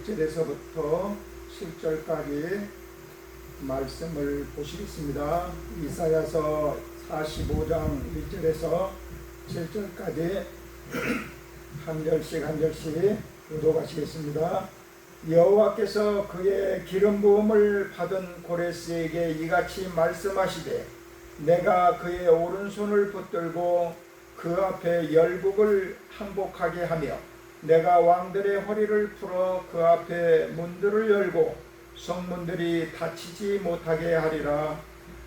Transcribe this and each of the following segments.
1절에서부터 7절까지 말씀을 보시겠습니다. 이사야서 45장 1절에서 7절까지 한 절씩 교독하시겠습니다. 여호와께서 그의 기름 부음을 받은 고레스에게 이같이 말씀하시되 내가 그의 오른손을 붙들고 그 앞에 열국을 항복하게 하며 내가 왕들의 허리를 풀어 그 앞에 문들을 열고 성문들이 닫히지 못하게 하리라.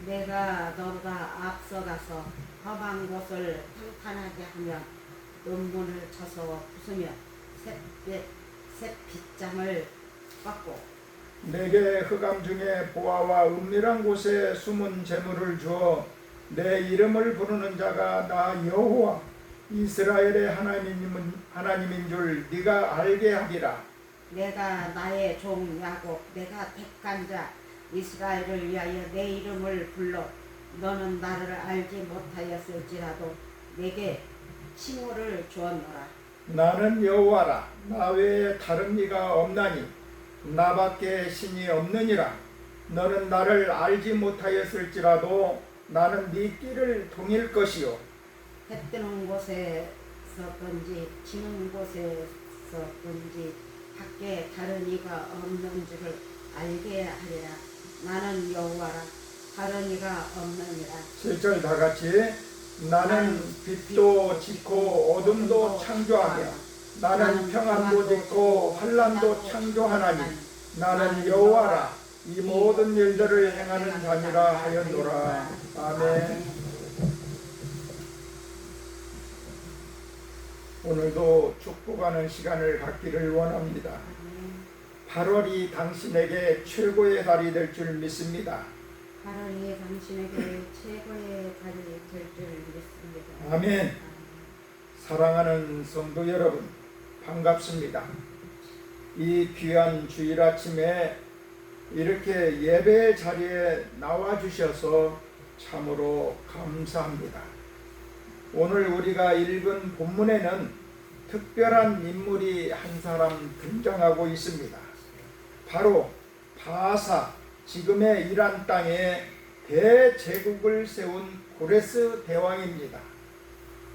내가 너보다 앞서가서 험한 곳을 평탄하게 하며 논문을 쳐서 부수며 새 빗장을 꺾고 내게 흑암 중에 보아와 은밀한 곳에 숨은 재물을 주어 내 이름을 부르는 자가 나 여호와 이스라엘의 하나님인 줄 네가 알게 하리라. 내가 나의 종 야곱 내가 택한 자 이스라엘을 위하여 내 이름을 불러 너는 나를 알지 못하였을지라도 내게 칭호를 주었노라. 나는 여호와라. 나 외에 다른 이가 없나니 나밖에 신이 없느니라. 너는 나를 알지 못하였을지라도 나는 네 길을 동일 것이요 해 뜨는 곳에서든지 지는 곳에서든지 밖에 다른 이가 없는 줄을 알게 하리라. 나는 여호와라. 다른 이가 없느니라. 7절 다 같이 나는 빛도 짓고 어둠도 창조하며 나는 평안도 짓고 환난도 창조하나니 나는 여호와라. 이 모든 일들을 행하는 자니라 하였노라. 아멘. 오늘도 축복하는 시간을 갖기를 원합니다. 8월이 당신에게 최고의 달이 될 줄 믿습니다. 8월이 당신에게 최고의 달이 될 줄 믿습니다. 아멘. 사랑하는 성도 여러분, 반갑습니다. 이 귀한 주일 아침에 이렇게 예배 자리에 나와 주셔서 참으로 감사합니다. 오늘 우리가 읽은 본문에는 특별한 인물이 한 사람 등장하고 있습니다. 바로 바사, 지금의 이란 땅에 대제국을 세운 고레스 대왕입니다.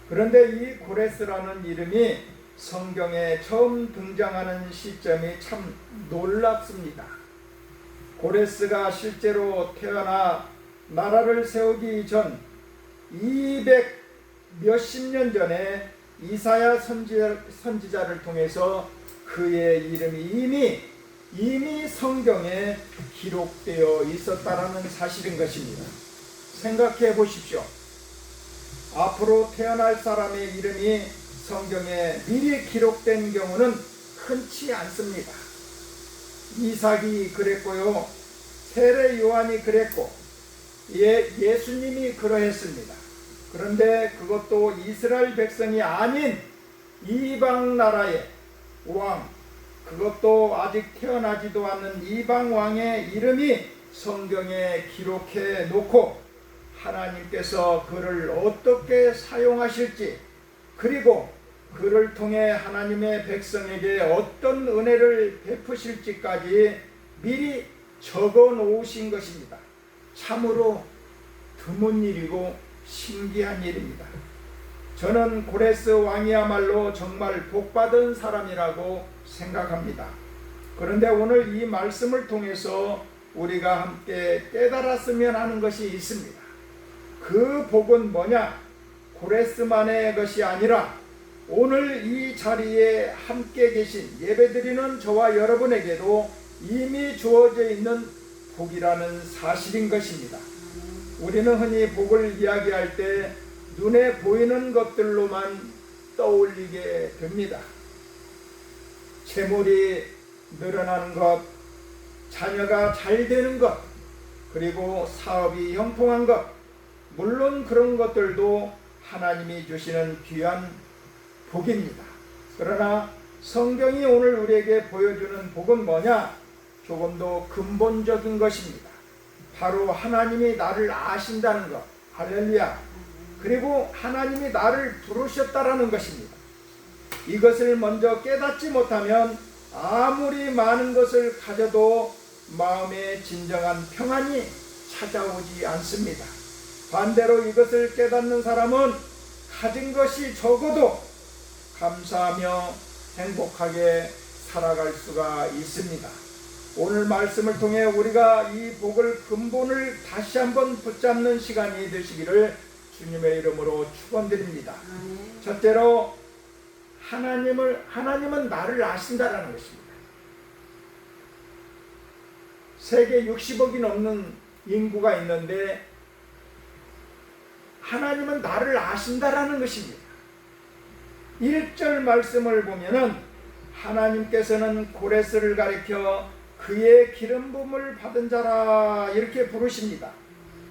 그런데 이 고레스라는 이름이 성경에 처음 등장하는 시점이 참 놀랍습니다. 고레스가 실제로 태어나 나라를 세우기 전 200 몇십 년 전에 이사야 선지자를 통해서 그의 이름이 이미 성경에 기록되어 있었다라는 사실인 것입니다. 생각해 보십시오. 앞으로 태어날 사람의 이름이 성경에 미리 기록된 경우는 흔치 않습니다. 이삭이 그랬고요, 세례 요한이 그랬고, 예수님이 그러했습니다. 그런데 그것도 이스라엘 백성이 아닌 이방 나라의 왕, 그것도 아직 태어나지도 않는 이방 왕의 이름이 성경에 기록해 놓고 하나님께서 그를 어떻게 사용하실지, 그리고 그를 통해 하나님의 백성에게 어떤 은혜를 베푸실지까지 미리 적어 놓으신 것입니다. 참으로 드문 일이고 신기한 일입니다. 저는 고레스 왕이야말로 정말 복받은 사람이라고 생각합니다. 그런데 오늘 이 말씀을 통해서 우리가 함께 깨달았으면 하는 것이 있습니다. 그 복은 뭐냐? 고레스만의 것이 아니라 오늘 이 자리에 함께 계신 예배드리는 저와 여러분에게도 이미 주어져 있는 복이라는 사실인 것입니다. 우리는 흔히 복을 이야기할 때 눈에 보이는 것들로만 떠올리게 됩니다. 재물이 늘어나는 것, 자녀가 잘 되는 것, 그리고 사업이 형통한 것, 물론 그런 것들도 하나님이 주시는 귀한 복입니다. 그러나 성경이 오늘 우리에게 보여주는 복은 뭐냐? 조금 더 근본적인 것입니다. 바로 하나님이 나를 아신다는 것, 할렐루야. 그리고 하나님이 나를 부르셨다라는 것입니다. 이것을 먼저 깨닫지 못하면 아무리 많은 것을 가져도 마음에 진정한 평안이 찾아오지 않습니다. 반대로 이것을 깨닫는 사람은 가진 것이 적어도 감사하며 행복하게 살아갈 수가 있습니다. 오늘 말씀을 통해 우리가 이 복을 근본을 다시 한번 붙잡는 시간이 되시기를 주님의 이름으로 축원드립니다. 첫째로 하나님은 나를 아신다라는 것입니다. 세계 60억이 넘는 인구가 있는데 하나님은 나를 아신다라는 것입니다. 1절 말씀을 보면은 하나님께서는 고레스를 가리켜 그의 기름 부음을 받은 자라 이렇게 부르십니다.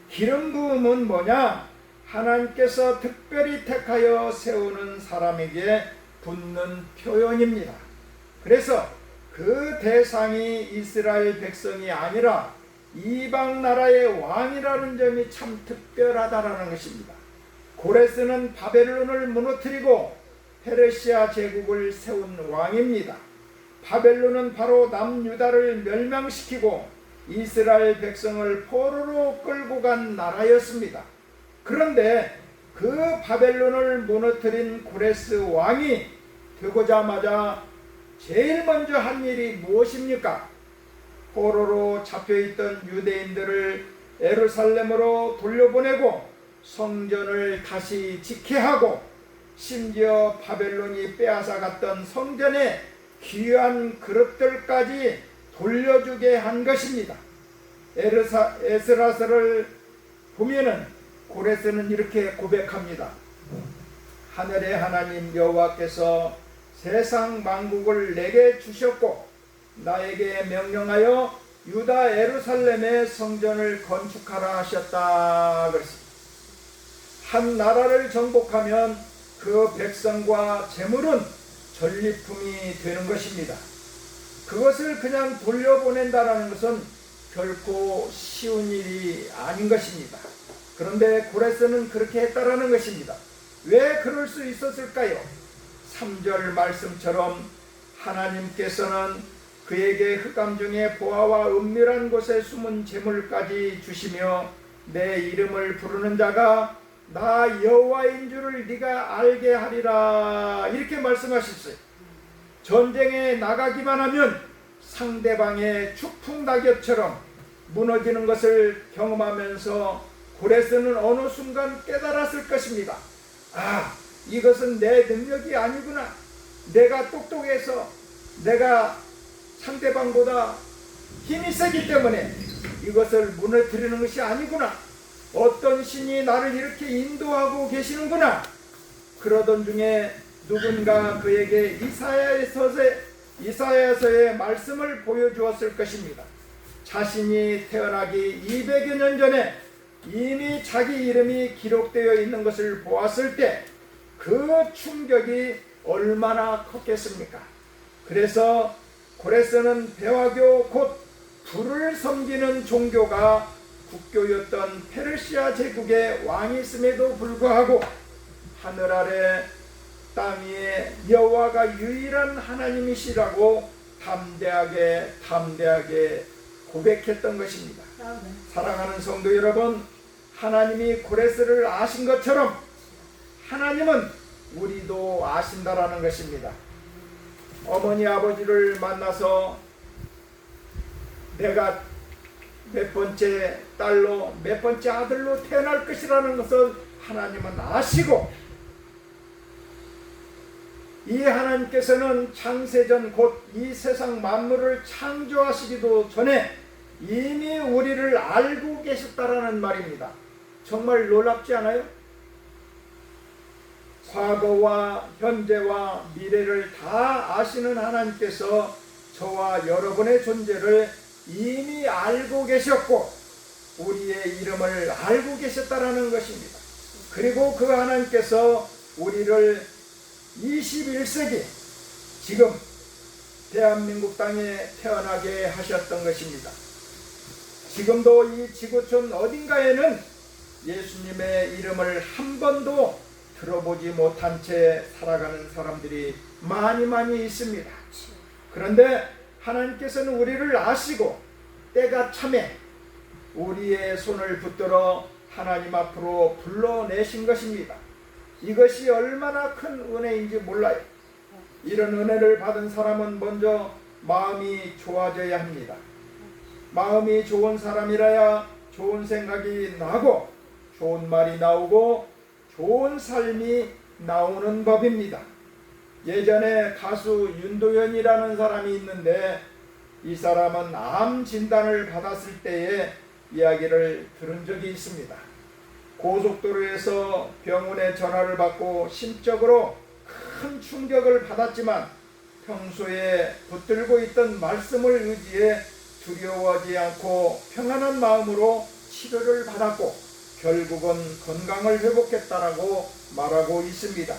기름 부음은 뭐냐? 하나님께서 특별히 택하여 세우는 사람에게 붙는 표현입니다. 그래서 그 대상이 이스라엘 백성이 아니라 이방 나라의 왕이라는 점이 참 특별하다라는 것입니다. 고레스는 바벨론을 무너뜨리고 페르시아 제국을 세운 왕입니다. 바벨론은 바로 남유다를 멸망시키고 이스라엘 백성을 포로로 끌고 간 나라였습니다. 그런데 그 바벨론을 무너뜨린 고레스 왕이 되고자마자 제일 먼저 한 일이 무엇입니까? 포로로 잡혀있던 유대인들을 예루살렘으로 돌려보내고 성전을 다시 짓게 하고 심지어 바벨론이 빼앗아갔던 성전의 귀한 그릇들까지 돌려주게 한 것입니다. 에스라서를 보면은 고레스는 이렇게 고백합니다. 하늘의 하나님 여호와께서 세상 만국을 내게 주셨고 나에게 명령하여 유다 예루살렘의 성전을 건축하라 하셨다 그랬습니다. 한 나라를 정복하면 그 백성과 재물은 전리품이 되는 것입니다. 그것을 그냥 돌려보낸다라는 것은 결코 쉬운 일이 아닌 것입니다. 그런데 고레스는 그렇게 했다라는 것입니다. 왜 그럴 수 있었을까요? 3절 말씀처럼 하나님께서는 그에게 흑암 중에 보화와 은밀한 곳에 숨은 재물까지 주시며 내 이름을 부르는 자가 나 여호와인 줄을 네가 알게 하리라 이렇게 말씀하셨어요. 전쟁에 나가기만 하면 상대방의 추풍 낙엽처럼 무너지는 것을 경험하면서 고레스는 어느 순간 깨달았을 것입니다. 아, 이것은 내 능력이 아니구나. 내가 똑똑해서 내가 상대방보다 힘이 세기 때문에 이것을 무너뜨리는 것이 아니구나. 어떤 신이 나를 이렇게 인도하고 계시는구나. 그러던 중에 누군가 그에게 이사야서의 말씀을 보여주었을 것입니다. 자신이 태어나기 200여 년 전에 이미 자기 이름이 기록되어 있는 것을 보았을 때 그 충격이 얼마나 컸겠습니까? 그래서 고레스는 배화교 곧 불을 섬기는 종교가 국교였던 페르시아 제국의 왕이었음에도 불구하고 하늘 아래 땅 위에 여호와가 유일한 하나님이시라고 담대하게 고백했던 것입니다. 사랑하는 성도 여러분, 하나님이 고레스를 아신 것처럼 하나님은 우리도 아신다라는 것입니다. 어머니 아버지를 만나서 내가 몇 번째 딸로 몇 번째 아들로 태어날 것이라는 것을 하나님은 아시고, 이 하나님께서는 창세전 곧 이 세상 만물을 창조하시기도 전에 이미 우리를 알고 계셨다라는 말입니다. 정말 놀랍지 않아요? 과거와 현재와 미래를 다 아시는 하나님께서 저와 여러분의 존재를 이미 알고 계셨고 우리의 이름을 알고 계셨다라는 것입니다. 그리고 그 하나님께서 우리를 21세기 지금 대한민국 땅에 태어나게 하셨던 것입니다. 지금도 이 지구촌 어딘가에는 예수님의 이름을 한 번도 들어보지 못한 채 살아가는 사람들이 많이 있습니다. 그런데 하나님께서는 우리를 아시고 때가 참에 우리의 손을 붙들어 하나님 앞으로 불러내신 것입니다. 이것이 얼마나 큰 은혜인지 몰라요. 이런 은혜를 받은 사람은 먼저 마음이 좋아져야 합니다. 마음이 좋은 사람이라야 좋은 생각이 나고 좋은 말이 나오고 좋은 삶이 나오는 법입니다. 예전에 가수 윤도현이라는 사람이 있는데 이 사람은 암 진단을 받았을 때의 이야기를 들은 적이 있습니다. 고속도로에서 병원에 전화를 받고 심적으로 큰 충격을 받았지만 평소에 붙들고 있던 말씀을 의지해 두려워하지 않고 평안한 마음으로 치료를 받았고 결국은 건강을 회복했다라고 말하고 있습니다.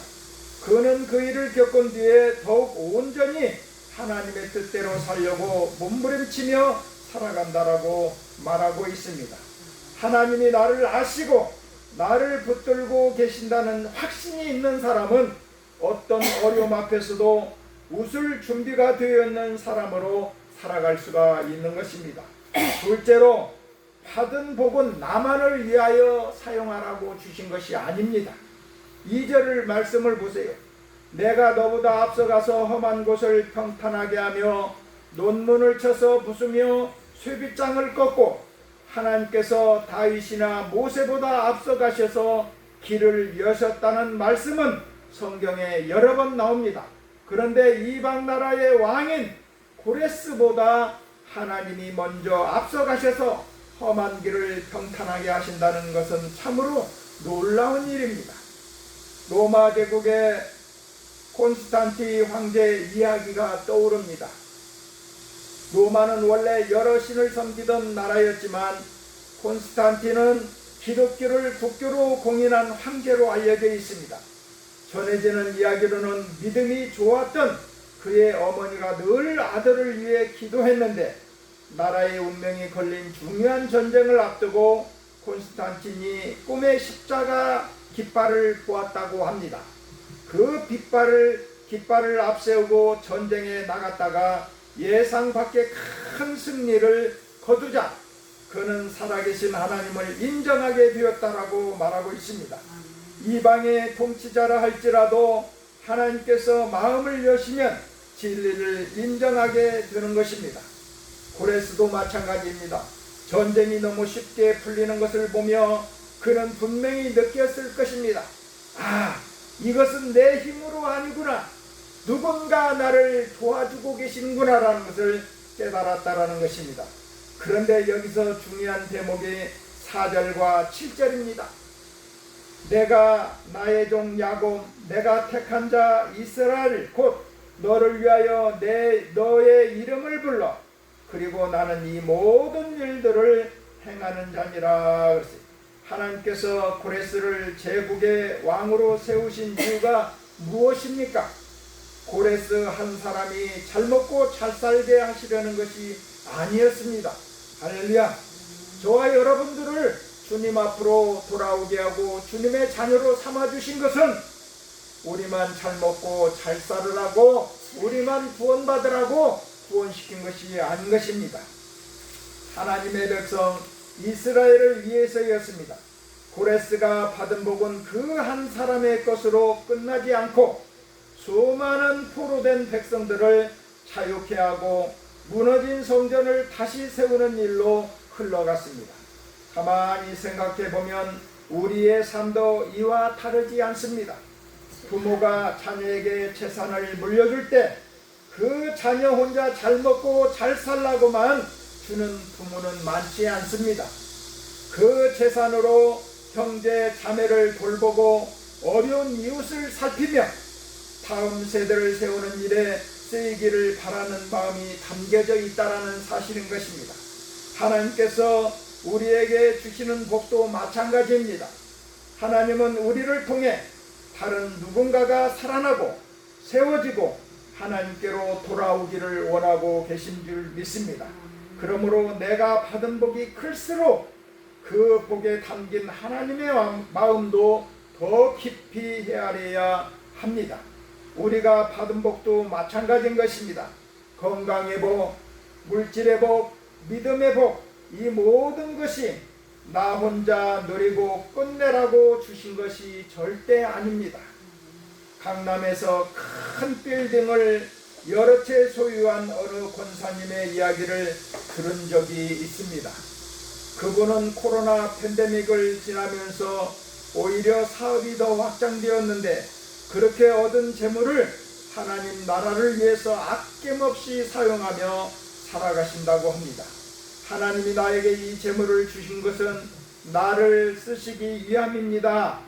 그는 그 일을 겪은 뒤에 더욱 온전히 하나님의 뜻대로 살려고 몸부림치며 살아간다라고 말하고 있습니다. 하나님이 나를 아시고 나를 붙들고 계신다는 확신이 있는 사람은 어떤 어려움 앞에서도 웃을 준비가 되어 있는 사람으로 살아갈 수가 있는 것입니다. 둘째로 받은 복은 나만을 위하여 사용하라고 주신 것이 아닙니다. 2절 말씀을 보세요. 내가 너보다 앞서가서 험한 곳을 평탄하게 하며 논문을 쳐서 부수며 쇠빗장을 꺾고 하나님께서 다윗이나 모세보다 앞서가셔서 길을 여셨다는 말씀은 성경에 여러 번 나옵니다. 그런데 이방 나라의 왕인 고레스보다 하나님이 먼저 앞서가셔서 험한 길을 평탄하게 하신다는 것은 참으로 놀라운 일입니다. 로마 제국의 콘스탄티 황제 이야기가 떠오릅니다. 로마는 원래 여러 신을 섬기던 나라였지만 콘스탄티는 기독교를 국교로 공인한 황제로 알려져 있습니다. 전해지는 이야기로는 믿음이 좋았던 그의 어머니가 늘 아들을 위해 기도했는데 나라의 운명이 걸린 중요한 전쟁을 앞두고 콘스탄틴이 꿈에 십자가 깃발을 보았다고 합니다. 그 깃발을 앞세우고 전쟁에 나갔다가 예상 밖의 큰 승리를 거두자 그는 살아계신 하나님을 인정하게 되었다라고 말하고 있습니다. 이방의 통치자라 할지라도 하나님께서 마음을 여시면 진리를 인정하게 되는 것입니다. 고레스도 마찬가지입니다. 전쟁이 너무 쉽게 풀리는 것을 보며 그는 분명히 느꼈을 것입니다. 이것은 내 힘으로 아니구나. 누군가 나를 도와주고 계시는구나 라는 것을 깨달았다라는 것입니다. 그런데 여기서 중요한 대목이 4절과 7절입니다. 내가 나의 종 야곱 내가 택한 자 이스라엘 곧 너를 위하여 너의 이름을 불러 그리고 나는 이 모든 일들을 행하는 자니라. 하나님께서 고레스를 제국의 왕으로 세우신 이유가 무엇입니까? 고레스 한 사람이 잘 먹고 잘 살게 하시려는 것이 아니었습니다. 할렐루야. 저와 여러분들을 주님 앞으로 돌아오게 하고 주님의 자녀로 삼아주신 것은 우리만 잘 먹고 잘 살으라고 우리만 구원받으라고 구원시킨 것이 아닌 것입니다. 하나님의 백성 이스라엘을 위해서였습니다. 고레스가 받은 복은 그 한 사람의 것으로 끝나지 않고 수많은 포로된 백성들을 자유케 하고 무너진 성전을 다시 세우는 일로 흘러갔습니다. 가만히 생각해 보면 우리의 삶도 이와 다르지 않습니다. 부모가 자녀에게 재산을 물려줄 때 그 자녀 혼자 잘 먹고 잘 살라고만 주는 부모는 많지 않습니다. 그 재산으로 형제 자매를 돌보고 어려운 이웃을 살피며 다음 세대를 세우는 일에 쓰이기를 바라는 마음이 담겨져 있다는 사실인 것입니다. 하나님께서 우리에게 주시는 복도 마찬가지입니다. 하나님은 우리를 통해 다른 누군가가 살아나고 세워지고 하나님께로 돌아오기를 원하고 계신 줄 믿습니다. 그러므로 내가 받은 복이 클수록 그 복에 담긴 하나님의 마음도 더 깊이 헤아려야 합니다. 우리가 받은 복도 마찬가지인 것입니다. 건강의 복, 물질의 복, 믿음의 복, 이 모든 것이 나 혼자 누리고 끝내라고 주신 것이 절대 아닙니다. 강남에서 큰 빌딩을 여러 채 소유한 어느 권사님의 이야기를 들은 적이 있습니다. 그분은 코로나 팬데믹을 지나면서 오히려 사업이 더 확장되었는데 그렇게 얻은 재물을 하나님 나라를 위해서 아낌없이 사용하며 살아가신다고 합니다. 하나님이 나에게 이 재물을 주신 것은 나를 쓰시기 위함입니다.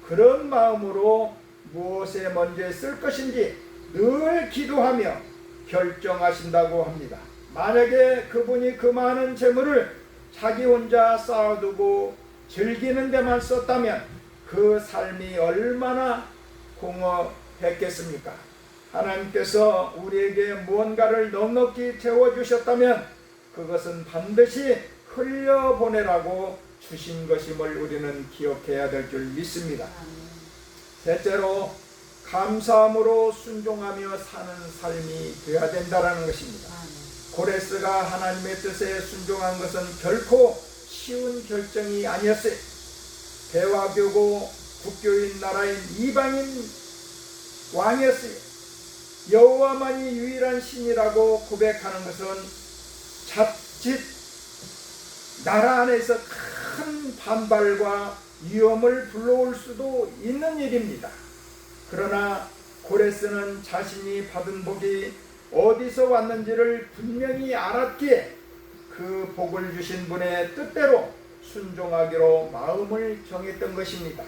그런 마음으로 무엇에 먼저 쓸 것인지 늘 기도하며 결정하신다고 합니다. 만약에 그분이 그 많은 재물을 자기 혼자 쌓아두고 즐기는 데만 썼다면 그 삶이 얼마나 공허했겠습니까? 하나님께서 우리에게 무언가를 넉넉히 채워주셨다면 그것은 반드시 흘려보내라고 주신 것임을 우리는 기억해야 될 줄 믿습니다. 셋째로 감사함으로 순종하며 사는 삶이 되어야 된다는 것입니다. 고레스가 하나님의 뜻에 순종한 것은 결코 쉬운 결정이 아니었어요. 대화교고 국교인 나라인 이방인 왕이었어요. 여호와만이 유일한 신이라고 고백하는 것은 자칫 나라 안에서 큰 반발과 위험을 불러올 수도 있는 일입니다. 그러나 고레스는 자신이 받은 복이 어디서 왔는지를 분명히 알았기에 그 복을 주신 분의 뜻대로 순종하기로 마음을 정했던 것입니다.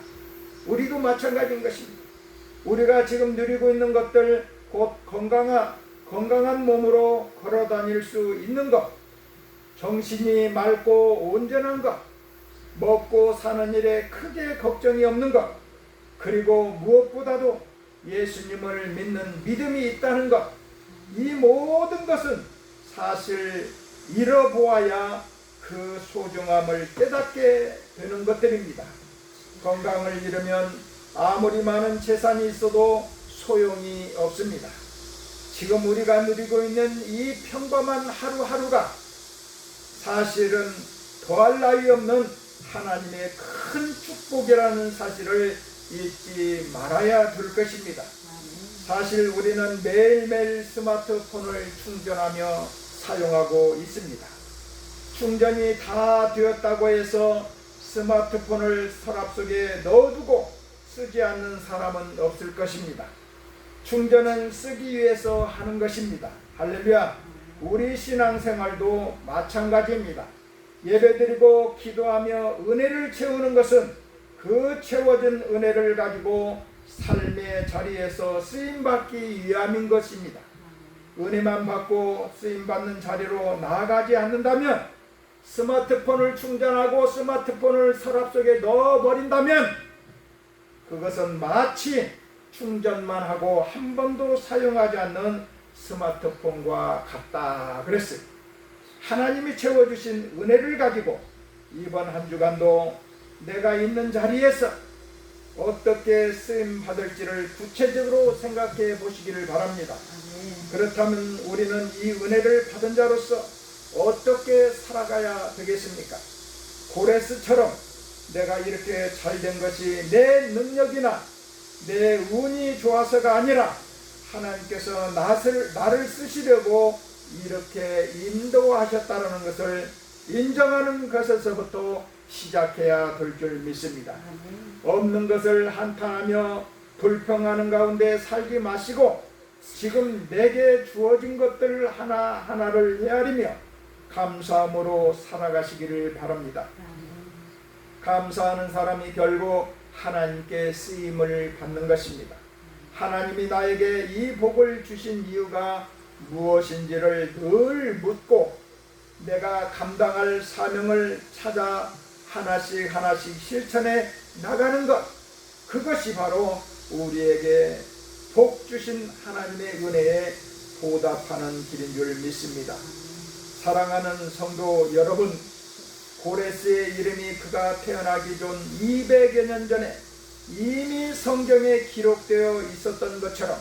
우리도 마찬가지인 것입니다. 우리가 지금 누리고 있는 것들, 곧 건강한 몸으로 걸어 다닐 수 있는 것, 정신이 맑고 온전한 것, 먹고 사는 일에 크게 걱정이 없는 것, 그리고 무엇보다도 예수님을 믿는 믿음이 있다는 것, 이 모든 것은 사실 잃어보아야 그 소중함을 깨닫게 되는 것들입니다. 건강을 잃으면 아무리 많은 재산이 있어도 소용이 없습니다. 지금 우리가 누리고 있는 이 평범한 하루하루가 사실은 더할 나위 없는 하나님의 큰 축복이라는 사실을 잊지 말아야 될 것입니다. 사실 우리는 매일매일 스마트폰을 충전하며 사용하고 있습니다. 충전이 다 되었다고 해서 스마트폰을 서랍 속에 넣어두고 쓰지 않는 사람은 없을 것입니다. 충전은 쓰기 위해서 하는 것입니다. 할렐루야. 우리 신앙생활도 마찬가지입니다. 예배드리고 기도하며 은혜를 채우는 것은 그 채워진 은혜를 가지고 삶의 자리에서 쓰임받기 위함인 것입니다. 은혜만 받고 쓰임받는 자리로 나아가지 않는다면, 스마트폰을 충전하고 스마트폰을 서랍 속에 넣어버린다면 그것은 마치 충전만 하고 한 번도 사용하지 않는 스마트폰과 같다 그랬어요. 하나님이 채워주신 은혜를 가지고 이번 한 주간도 내가 있는 자리에서 어떻게 쓰임받을지를 구체적으로 생각해 보시기를 바랍니다. 그렇다면 우리는 이 은혜를 받은 자로서 어떻게 살아가야 되겠습니까? 고레스처럼 내가 이렇게 잘된 것이 내 능력이나 내 운이 좋아서가 아니라 하나님께서 나를 쓰시려고 이렇게 인도하셨다는 것을 인정하는 것에서부터 시작해야 될 줄 믿습니다. 없는 것을 한탄하며 불평하는 가운데 살지 마시고 지금 내게 주어진 것들 하나하나를 헤아리며 감사함으로 살아가시기를 바랍니다. 감사하는 사람이 결국 하나님께 쓰임을 받는 것입니다. 하나님이 나에게 이 복을 주신 이유가 무엇인지를 늘 묻고 내가 감당할 사명을 찾아 하나씩 실천해 나가는 것, 그것이 바로 우리에게 복 주신 하나님의 은혜에 보답하는 길인 줄 믿습니다. 사랑하는 성도 여러분, 고레스의 이름이 그가 태어나기 전 200여 년 전에 이미 성경에 기록되어 있었던 것처럼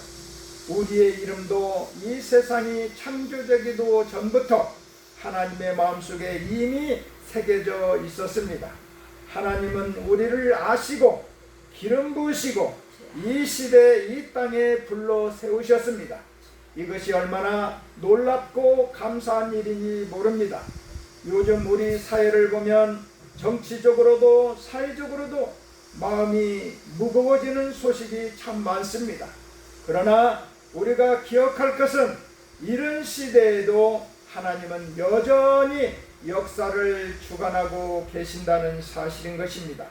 우리의 이름도 이 세상이 창조되기도 전부터 하나님의 마음속에 이미 새겨져 있었습니다. 하나님은 우리를 아시고 기름 부으시고 이 시대 이 땅에 불러 세우셨습니다. 이것이 얼마나 놀랍고 감사한 일인지 모릅니다. 요즘 우리 사회를 보면 정치적으로도 사회적으로도 마음이 무거워지는 소식이 참 많습니다. 그러나 우리가 기억할 것은 이런 시대에도 하나님은 여전히 역사를 주관하고 계신다는 사실인 것입니다.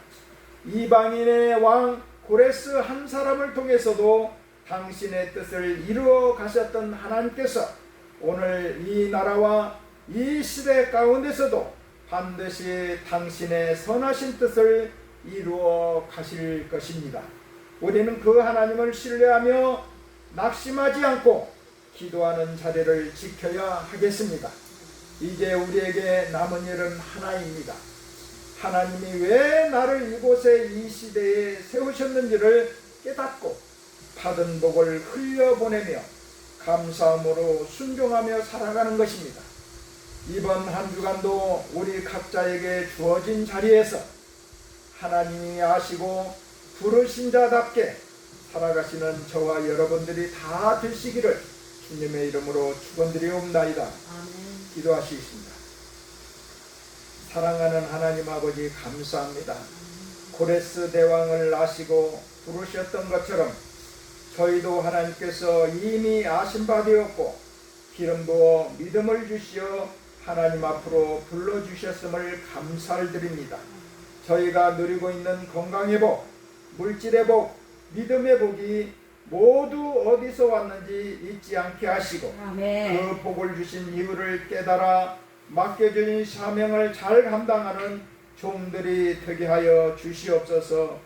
이방인의 왕 고레스 한 사람을 통해서도 당신의 뜻을 이루어 가셨던 하나님께서 오늘 이 나라와 이 시대 가운데서도 반드시 당신의 선하신 뜻을 이루어 가실 것입니다. 우리는 그 하나님을 신뢰하며 낙심하지 않고 기도하는 자리를 지켜야 하겠습니다. 이제 우리에게 남은 일은 하나입니다. 하나님이 왜 나를 이곳에 이 시대에 세우셨는지를 깨닫고 받은 복을 흘려보내며 감사함으로 순종하며 살아가는 것입니다. 이번 한 주간도 우리 각자에게 주어진 자리에서 하나님이 아시고 부르신 자답게 살아가시는 저와 여러분들이 다 되시기를 주님의 이름으로 축원드리옵나이다. 아멘. 기도하시겠습니다. 사랑하는 하나님 아버지 감사합니다. 고레스 대왕을 아시고 부르셨던 것처럼 저희도 하나님께서 이미 아신 바 되었고 기름 부어 믿음을 주시어 하나님 앞으로 불러주셨음을 감사를 드립니다. 저희가 누리고 있는 건강의 복, 물질의 복, 믿음의 복이 모두 어디서 왔는지 잊지 않게 하시고 아멘. 그 복을 주신 이유를 깨달아 맡겨진 사명을 잘 감당하는 종들이 되게 하여 주시옵소서.